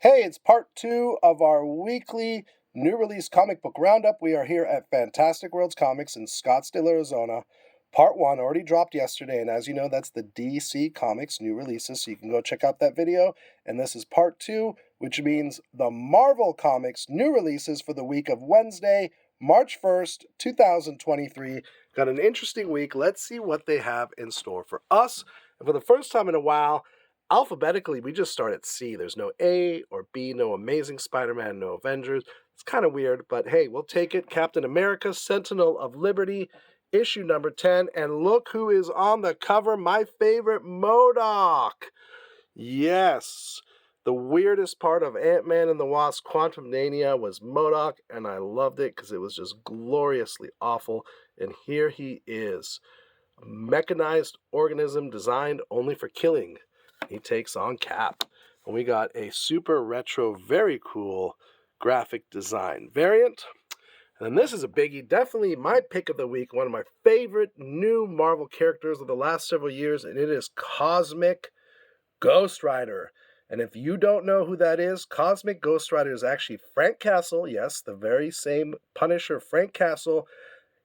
Hey, it's part two of our weekly new release comic book roundup. We are here at Fantastic Worlds Comics in Scottsdale, Arizona. Part one already dropped yesterday, and as you know, that's the DC Comics new releases, so you can go check out that video. And this is part two, which means the Marvel Comics new releases for the week of Wednesday, March 1st, 2023. Got an interesting week. Let's see what they have in store for us. And for the first time in a while, alphabetically, we just start at C. There's no A or B, no Amazing Spider-Man, no Avengers. It's kind of weird, but hey, we'll take it. Captain America, Sentinel of Liberty, issue number 10. And look who is on the cover, my favorite MODOK. Yes, the weirdest part of Ant-Man and the Wasp Quantumania was MODOK, and I loved it because it was just gloriously awful. And here he is, a mechanized organism designed only for killing. He takes on Cap. And we got a super retro, very cool graphic design variant. And then this is a biggie, definitely my pick of the week, one of my favorite new Marvel characters of the last several years, and it is Cosmic Ghost Rider. And if you don't know who that is, Cosmic Ghost Rider is actually Frank Castle, yes, the very same Punisher, Frank Castle.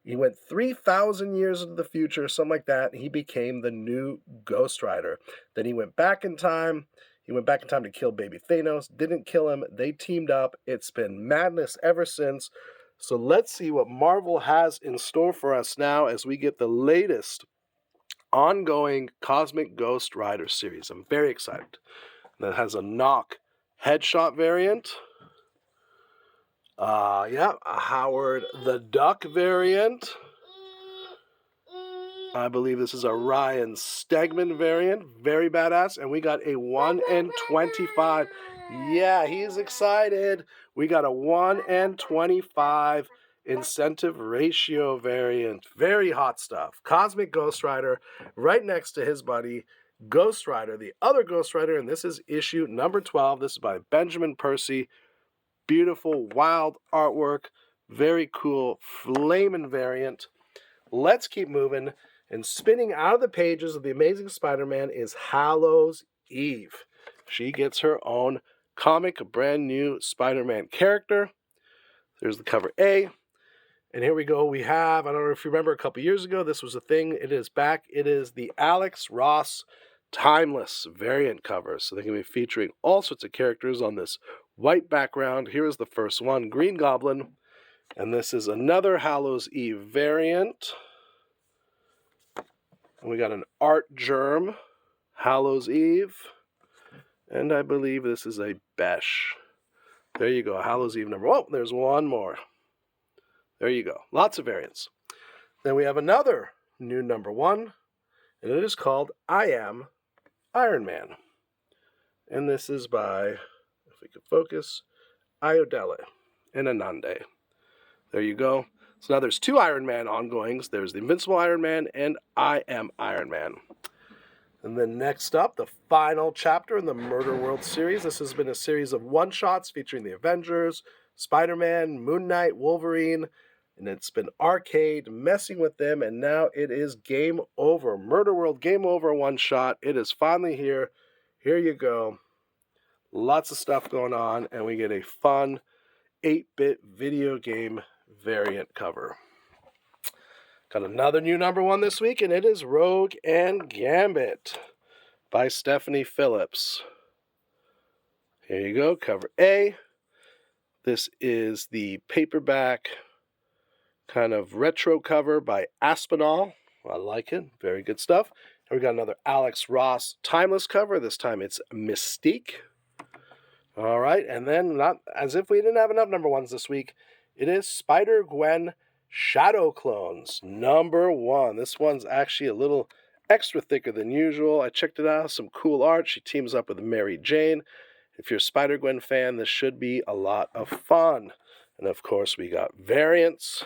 He went 3,000 years into the future, something like that, and he became the new Ghost Rider. Then he went back in time. He went back in time to kill baby Thanos. Didn't kill him. They teamed up. It's been madness ever since. So let's see what Marvel has in store for us now as we get the latest ongoing Cosmic Ghost Rider series. I'm very excited. That has a knock headshot variant. A Howard the Duck variant. I believe this is a Ryan Stegman variant. Very badass. And we got a 1 in 25. Yeah, he's excited. We got a 1 in 25 incentive ratio variant. Very hot stuff. Cosmic Ghost Rider right next to his buddy Ghost Rider, the other Ghost Rider. And this is issue number 12. This is by Benjamin Percy. Beautiful, wild artwork, very cool, flamin' variant. Let's keep moving. And spinning out of the pages of The Amazing Spider-Man is Hallows Eve. She gets her own comic, a brand new Spider-Man character. There's the cover A. And here we go. We have, I don't know if you remember a couple years ago, this was a thing. It is back. It is the Alex Ross Timeless variant cover. So they're going to be featuring all sorts of characters on this white background. Here is the first one, Green Goblin. And this is another Hallows Eve variant. And we got an Art Germ, Hallows Eve. And I believe this is a Besh. There you go, Hallows Eve number. Oh, there's one more. There you go. Lots of variants. Then we have another new number one. And it is called I Am Iron Man. And this is by, if we could focus, Ayodele and Anande. There you go. So now there's two Iron Man ongoings. There's the Invincible Iron Man and I Am Iron Man. And then next up, the final chapter in the Murder World series. This has been a series of one-shots featuring the Avengers, Spider-Man, Moon Knight, Wolverine, and it's been Arcade messing with them, and now it is game over. Murder World Game Over one-shot. It is finally here. Here you go. Lots of stuff going on, and we get a fun 8-bit video game variant cover. Got another new number one this week, and it is Rogue and Gambit by Stephanie Phillips. Here you go, cover A. This is the paperback kind of retro cover by Aspinall. I like it. Very good stuff. And we got another Alex Ross Timeless cover. This time it's Mystique. All right, and then, not as if we didn't have enough number ones this week, it is Spider-Gwen Shadow Clones, number one. This one's actually a little extra thicker than usual. I checked it out, some cool art. She teams up with Mary Jane. If you're a Spider-Gwen fan, this should be a lot of fun. And of course, we got variants.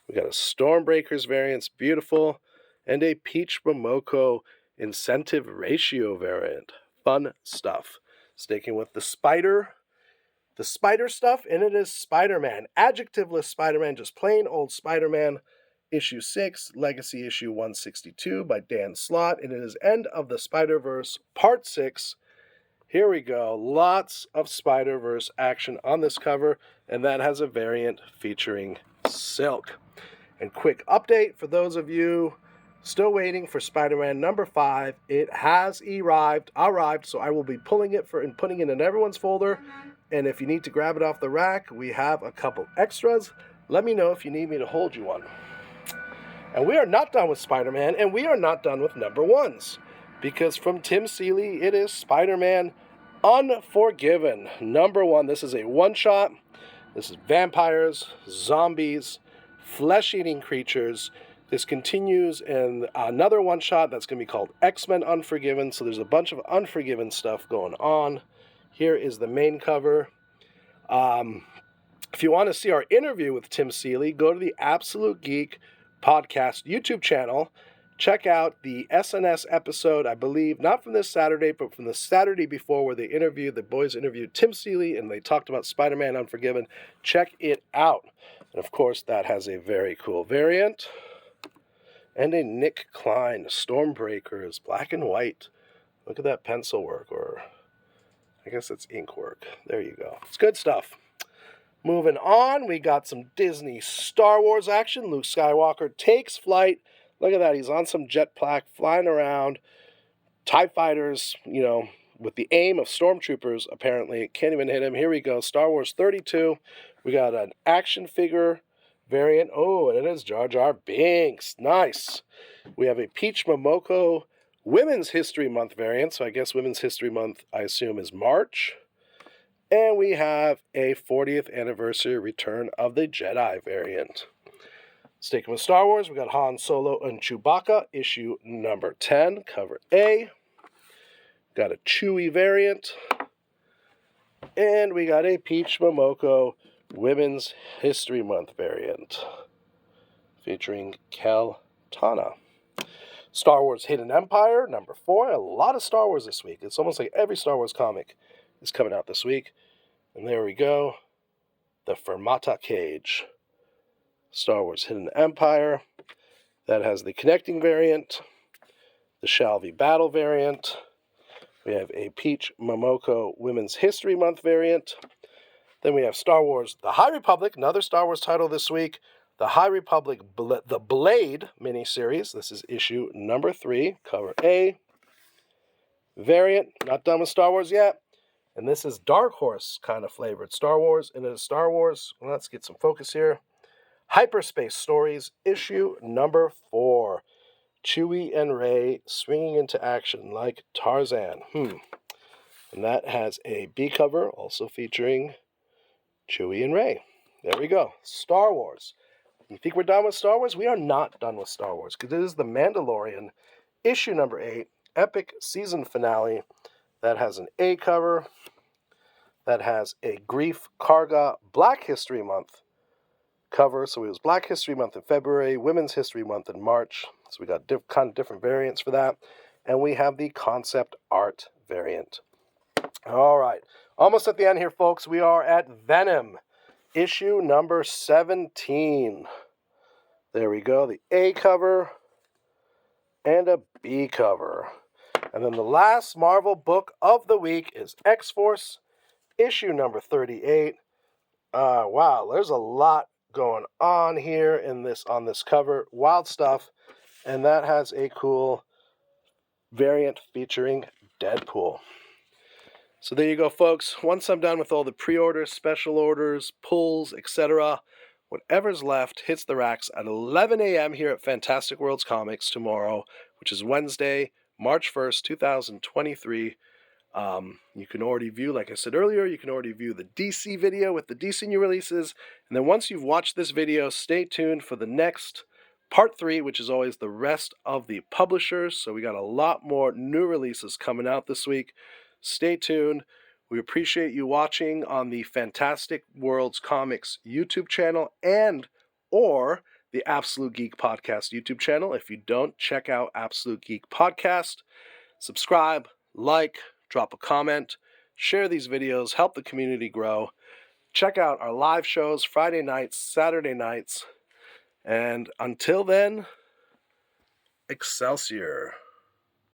We got a Stormbreakers variant, beautiful, and a Peach Momoko incentive ratio variant. Fun stuff. Sticking with the spider stuff, and it is Spider-Man. Adjectiveless Spider-Man, just plain old Spider-Man. Issue 6, Legacy Issue 162 by Dan Slott, and it is End of the Spider-Verse, Part 6. Here we go. Lots of Spider-Verse action on this cover, and that has a variant featuring Silk. And quick update for those of you still waiting for Spider-Man number 5. It has arrived, so I will be pulling it and putting it in everyone's folder. And if you need to grab it off the rack, we have a couple extras. Let me know if you need me to hold you one. And we are not done with Spider-Man, and we are not done with number 1s. Because from Tim Seeley, it is Spider-Man Unforgiven. Number 1, this is a one-shot. This is vampires, zombies, flesh-eating creatures. This continues in another one-shot that's going to be called X-Men Unforgiven. So there's a bunch of Unforgiven stuff going on. Here is the main cover. If you want to see our interview with Tim Seeley, go to the Absolute Geek Podcast YouTube channel. Check out the SNS episode, I believe, not from this Saturday, but from the Saturday before, where the boys interviewed Tim Seeley, and they talked about Spider-Man Unforgiven. Check it out. And of course, that has a very cool variant. And a Nick Klein, Stormbreakers, black and white. Look at that pencil work, or I guess it's ink work. There you go. It's good stuff. Moving on, we got some Disney Star Wars action. Luke Skywalker takes flight. Look at that. He's on some jetpack flying around. TIE fighters, with the aim of stormtroopers, apparently. Can't even hit him. Here we go. Star Wars 32. We got an action figure variant. Oh, and it is Jar Jar Binks. Nice. We have a Peach Momoko Women's History Month variant. So I guess Women's History Month, I assume, is March. And we have a 40th anniversary Return of the Jedi variant. Sticking with Star Wars, we got Han Solo and Chewbacca, issue number 10, cover A. Got a Chewie variant. And we got a Peach Momoko Women's History Month variant, featuring Kel Tana. Star Wars Hidden Empire, number 4. A lot of Star Wars this week. It's almost like every Star Wars comic is coming out this week. And there we go. The Fermata Cage. Star Wars Hidden Empire. That has the connecting variant. The Shalvey Battle variant. We have a Peach Momoko Women's History Month variant. Then we have Star Wars The High Republic, another Star Wars title this week. The High Republic The Blade miniseries. This is issue number 3, cover A. Variant, not done with Star Wars yet. And this is Dark Horse kind of flavored Star Wars. And it is Star Wars, let's get some focus here. Hyperspace Stories, issue number 4. Chewie and Rey swinging into action like Tarzan. And that has a B cover, also featuring Chewie and Rey. There we go. Star Wars. You think we're done with Star Wars? We are not done with Star Wars, because it is The Mandalorian, issue number 8, epic season finale. That has an A cover. That has a Grief Karga Black History Month cover. So it was Black History Month in February, Women's History Month in March. So we got kind of different variants for that. And we have the concept art variant. All right. Almost at the end here, folks. We are at Venom, issue number 17. There we go. The A cover and a B cover. And then the last Marvel book of the week is X-Force, issue number 38. Wow, there's a lot going on here on this cover. Wild stuff. And that has a cool variant featuring Deadpool. So there you go, folks. Once I'm done with all the pre-orders, special orders, pulls, etc., whatever's left hits the racks at 11 a.m. here at Fantastic Worlds Comics tomorrow, which is Wednesday, March 1st, 2023. You can already view, like I said earlier, you can already view the DC video with the DC new releases. And then once you've watched this video, stay tuned for the next part 3, which is always the rest of the publishers. So we got a lot more new releases coming out this week. Stay tuned. We appreciate you watching on the Fantastic Worlds Comics YouTube channel or the Absolute Geek Podcast YouTube channel. If you don't, check out Absolute Geek Podcast. Subscribe, like, drop a comment, share these videos, help the community grow. Check out our live shows Friday nights, Saturday nights. And until then, Excelsior.